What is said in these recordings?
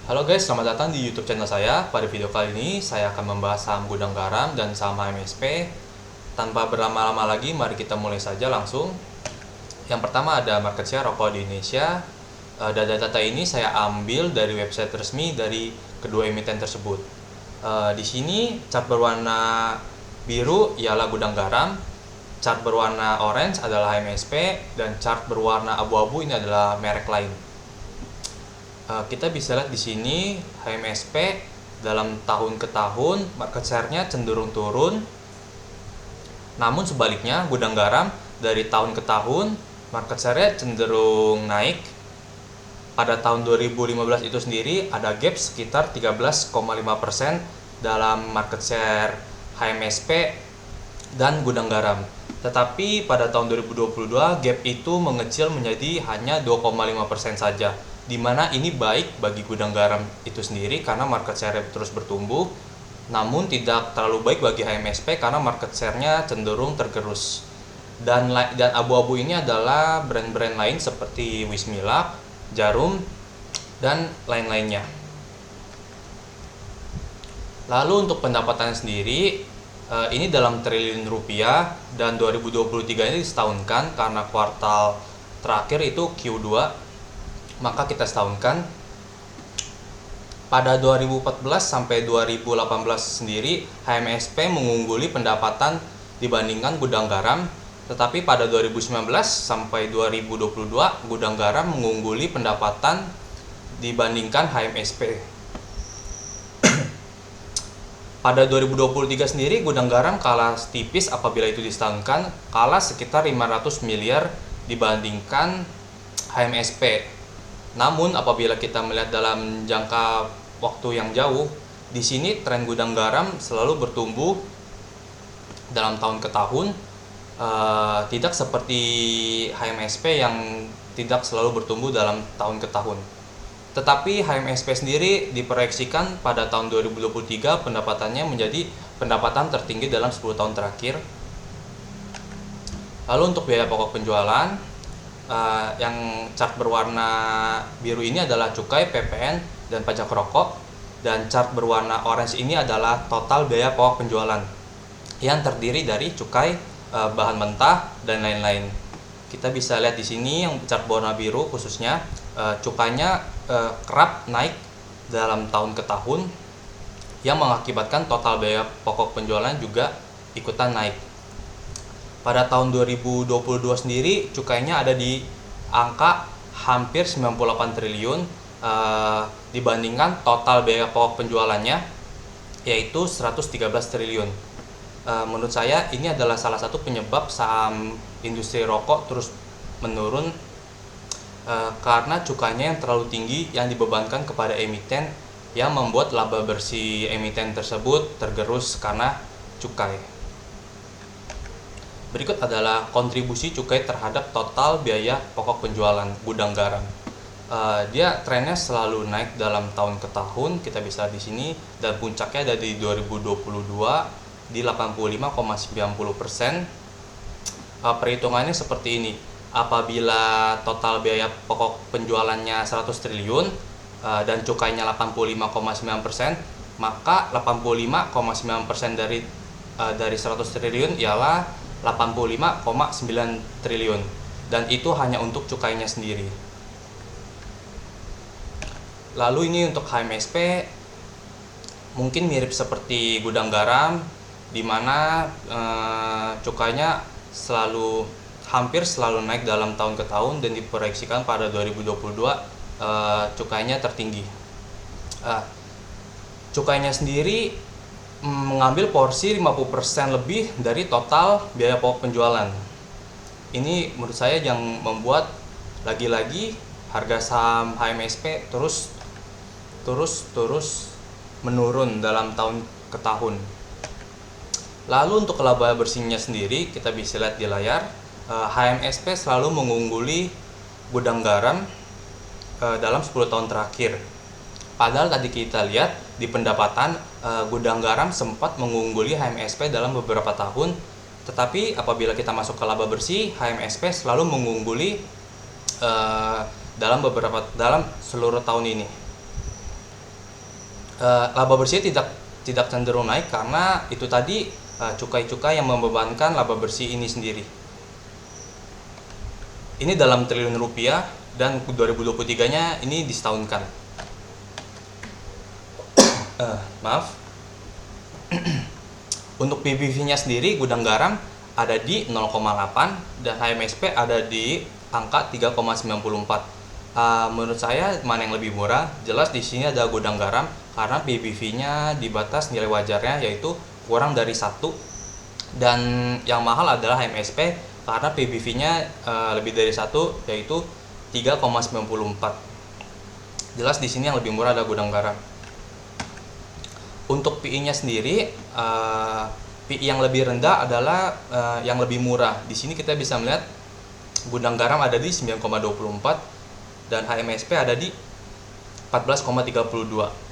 Halo guys, selamat datang di YouTube channel saya. Pada video kali ini saya akan membahas saham Gudang Garam dan saham HMSP. Tanpa berlama-lama lagi, mari kita mulai saja langsung. Yang pertama ada market share rokok di Indonesia. Data-data ini saya ambil dari website resmi dari kedua emiten tersebut. Di sini chart berwarna biru ialah Gudang Garam, chart berwarna orange adalah HMSP, dan chart berwarna abu-abu ini adalah merek lain. Kita bisa lihat di sini HMSP dalam tahun ke tahun market share-nya cenderung turun. Namun sebaliknya Gudang Garam dari tahun ke tahun market share-nya cenderung naik. Pada tahun 2015 itu sendiri ada gap sekitar 13,5% dalam market share HMSP dan Gudang Garam. Tetapi pada tahun 2022 gap itu mengecil menjadi hanya 2,5% saja, di mana ini baik bagi Gudang Garam itu sendiri karena market share terus bertumbuh, namun tidak terlalu baik bagi HMSP karena market share-nya cenderung tergerus. Dan abu-abu ini adalah brand-brand lain seperti Wismilak, Jarum, dan lain-lainnya. Lalu untuk pendapatannya sendiri, ini dalam triliun rupiah, dan 2023 ini disetahunkan karena kuartal terakhir itu Q2, maka kita setahunkan. Pada 2014 sampai 2018 sendiri HMSP mengungguli pendapatan dibandingkan Gudang Garam, tetapi pada 2019 sampai 2022 Gudang Garam mengungguli pendapatan dibandingkan HMSP. Pada 2023 sendiri Gudang Garam kalah tipis apabila itu disetahunkan, kalah sekitar 500 miliar dibandingkan HMSP. Namun apabila kita melihat dalam jangka waktu yang jauh, di sini tren Gudang Garam selalu bertumbuh dalam tahun ke tahun, tidak seperti HMSP yang tidak selalu bertumbuh dalam tahun ke tahun. Tetapi HMSP sendiri diproyeksikan pada tahun 2023 pendapatannya menjadi pendapatan tertinggi dalam 10 tahun terakhir. Lalu untuk biaya pokok penjualan, yang chart berwarna biru ini adalah cukai, PPN, dan pajak rokok, dan chart berwarna orange ini adalah total biaya pokok penjualan yang terdiri dari cukai, bahan mentah, dan lain-lain. Kita bisa lihat di sini yang chart berwarna biru khususnya cukainya kerap naik dalam tahun ke tahun, yang mengakibatkan total biaya pokok penjualan juga ikutan naik. Pada tahun 2022 sendiri cukainya ada di angka hampir 98 triliun dibandingkan total biaya pokok penjualannya yaitu 113 triliun. Menurut saya ini adalah salah satu penyebab saham industri rokok terus menurun, karena cukainya yang terlalu tinggi yang dibebankan kepada emiten, yang membuat laba bersih emiten tersebut tergerus karena cukai. Berikut adalah kontribusi cukai terhadap total biaya pokok penjualan Gudang Garam. Dia trennya selalu naik dalam tahun ke tahun, kita bisa di sini, dan puncaknya ada di 2022 di 85,90%. Perhitungannya seperti ini. Apabila total biaya pokok penjualannya 100 triliun dan cukainya 85,9%, maka 85,9% dari 100 triliun ialah 85,9 triliun, dan itu hanya untuk cukainya sendiri. Lalu ini untuk HMSP mungkin mirip seperti Gudang Garam, di mana cukainya hampir selalu naik dalam tahun ke tahun, dan diproyeksikan pada 2022 cukainya tertinggi. Cukainya sendiri mengambil porsi 50% lebih dari total biaya pokok penjualan. Ini menurut saya yang membuat lagi-lagi harga saham HMSP terus menurun dalam tahun ke tahun. Lalu untuk laba bersihnya sendiri kita bisa lihat di layar, HMSP selalu mengungguli Gudang Garam dalam 10 tahun terakhir. Padahal tadi kita lihat di pendapatan, Gudang Garam sempat mengungguli HMSP dalam beberapa tahun, tetapi apabila kita masuk ke laba bersih, HMSP selalu mengungguli dalam seluruh tahun ini. laba bersih tidak cenderung naik karena itu tadi cukai-cukai yang membebankan laba bersih ini sendiri. Ini dalam triliun rupiah dan 2023-nya ini disetahunkan. Maaf. Untuk PBV-nya sendiri gudang garam ada di 0,8 dan HMSP ada di angka 3,94. Menurut saya mana yang lebih murah? Jelas di sini ada gudang garam karena PBV-nya di batas nilai wajarnya yaitu kurang dari 1, dan yang mahal adalah HMSP karena PBV-nya lebih dari 1 yaitu 3,94. Jelas di sini yang lebih murah ada gudang garam. Untuk PI-nya sendiri, PI yang lebih rendah adalah yang lebih murah. Di sini kita bisa melihat gudang garam ada di 9,24 dan HMSP ada di 14,32.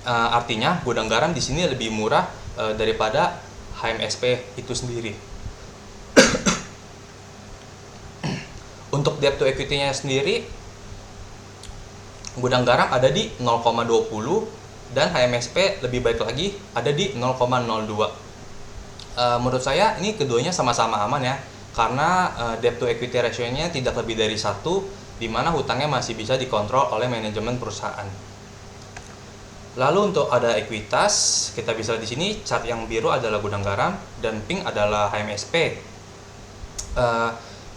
Artinya gudang garam di sini lebih murah daripada HMSP itu sendiri. Untuk debt to equity-nya sendiri, gudang garam ada di 0,20 dan HMSP lebih baik lagi ada di 0,02. Menurut saya ini keduanya sama-sama aman ya, karena debt to equity ratio-nya tidak lebih dari 1, di mana hutangnya masih bisa dikontrol oleh manajemen perusahaan. Lalu untuk ada ekuitas, kita bisa lihat di sini chart yang biru adalah gudang garam dan pink adalah HMSP.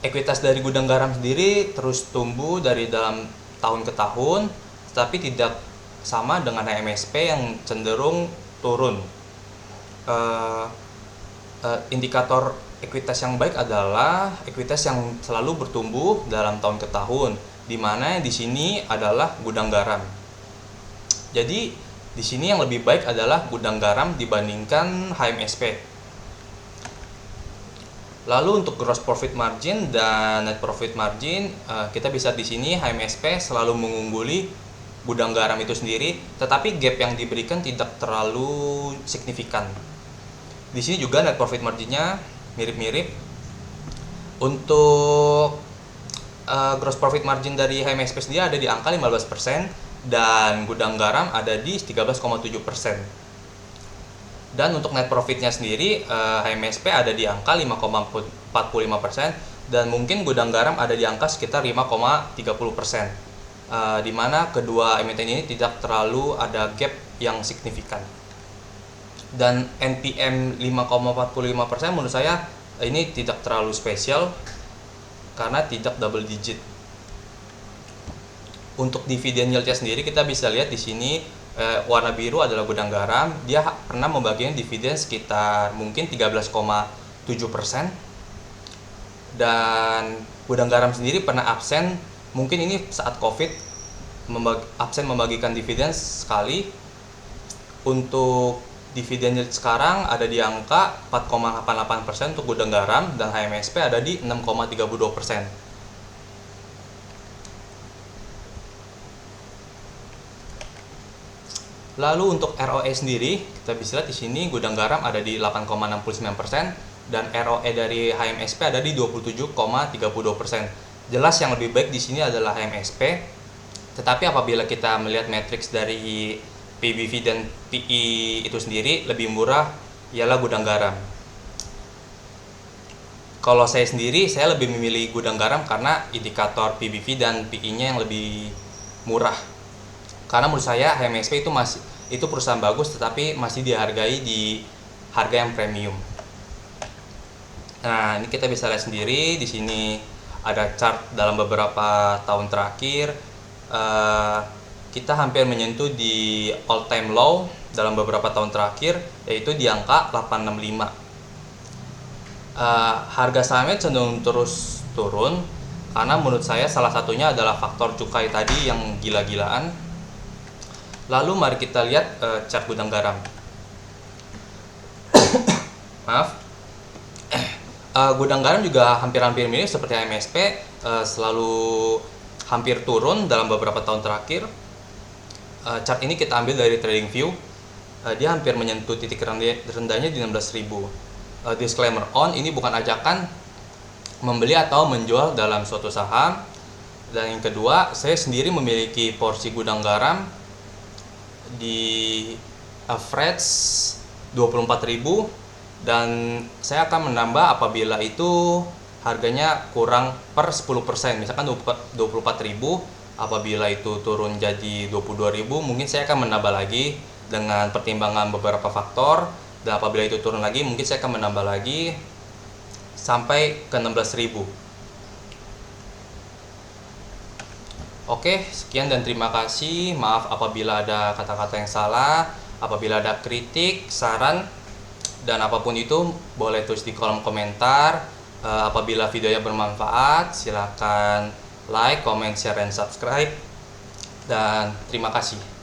Ekuitas dari gudang garam sendiri terus tumbuh dari dalam tahun ke tahun, tetapi tidak sama dengan HMSP yang cenderung turun. Indikator ekuitas yang baik adalah ekuitas yang selalu bertumbuh dalam tahun ke tahun, di mana di sini adalah gudang garam. Jadi di sini yang lebih baik adalah gudang garam dibandingkan HMSP. Lalu untuk gross profit margin dan net profit margin, kita bisa di sini HMSP selalu mengungguli gudang garam itu sendiri, tetapi gap yang diberikan tidak terlalu signifikan. Di sini juga net profit marginnya mirip-mirip. Untuk gross profit margin dari HMSP sendiri ada di angka 15% dan gudang garam ada di 13,7%. Dan untuk net profitnya sendiri, HMSP ada di angka 5,45% dan mungkin gudang garam ada di angka sekitar 5,30%, di mana kedua emiten ini tidak terlalu ada gap yang signifikan. Dan NPM 5,45% menurut saya ini tidak terlalu spesial karena tidak double digit. Untuk dividen yield-nya sendiri kita bisa lihat di sini warna biru adalah gudang garam, dia pernah membagikan dividen sekitar mungkin 13,7%, dan gudang garam sendiri pernah absen, mungkin ini saat COVID absen membagikan dividen sekali. Untuk dividen yield sekarang ada di angka 4,88% untuk gudang garam dan HMSP ada di 6,32%. Lalu untuk ROE sendiri, kita bisa lihat di sini gudang garam ada di 8,69% dan ROE dari HMSP ada di 27,32%. Jelas yang lebih baik di sini adalah HMSP. Tetapi apabila kita melihat matriks dari PBV dan PE itu sendiri, lebih murah ialah gudang garam. Kalau saya sendiri, saya lebih memilih gudang garam karena indikator PBV dan PE-nya yang lebih murah. Karena menurut saya HMSP itu perusahaan bagus, tetapi masih dihargai di harga yang premium. Nah, ini kita bisa lihat sendiri di sini ada chart dalam beberapa tahun terakhir. Kita hampir menyentuh di all time low dalam beberapa tahun terakhir, yaitu di angka 865. Harga sahamnya cenderung terus turun karena menurut saya salah satunya adalah faktor cukai tadi yang gila-gilaan. Lalu mari kita lihat chart gudang garam. Maaf. Gudang garam juga hampir-hampir mirip seperti HMSP, selalu hampir turun dalam beberapa tahun terakhir. Chart ini kita ambil dari TradingView. Dia hampir menyentuh titik rendahnya di 16.000. Disclaimer on, ini bukan ajakan membeli atau menjual dalam suatu saham. Dan yang kedua, saya sendiri memiliki porsi gudang garam di average 24.000, dan saya akan menambah apabila itu harganya kurang per 10%. Misalkan 24.000, apabila itu turun jadi 22.000, mungkin saya akan menambah lagi dengan pertimbangan beberapa faktor, dan apabila itu turun lagi mungkin saya akan menambah lagi sampai ke 16.000. Oke, sekian dan terima kasih. Maaf apabila ada kata-kata yang salah, apabila ada kritik, saran, dan apapun itu boleh tulis di kolom komentar. Apabila videonya bermanfaat, silakan like, comment, share, dan subscribe. Dan terima kasih.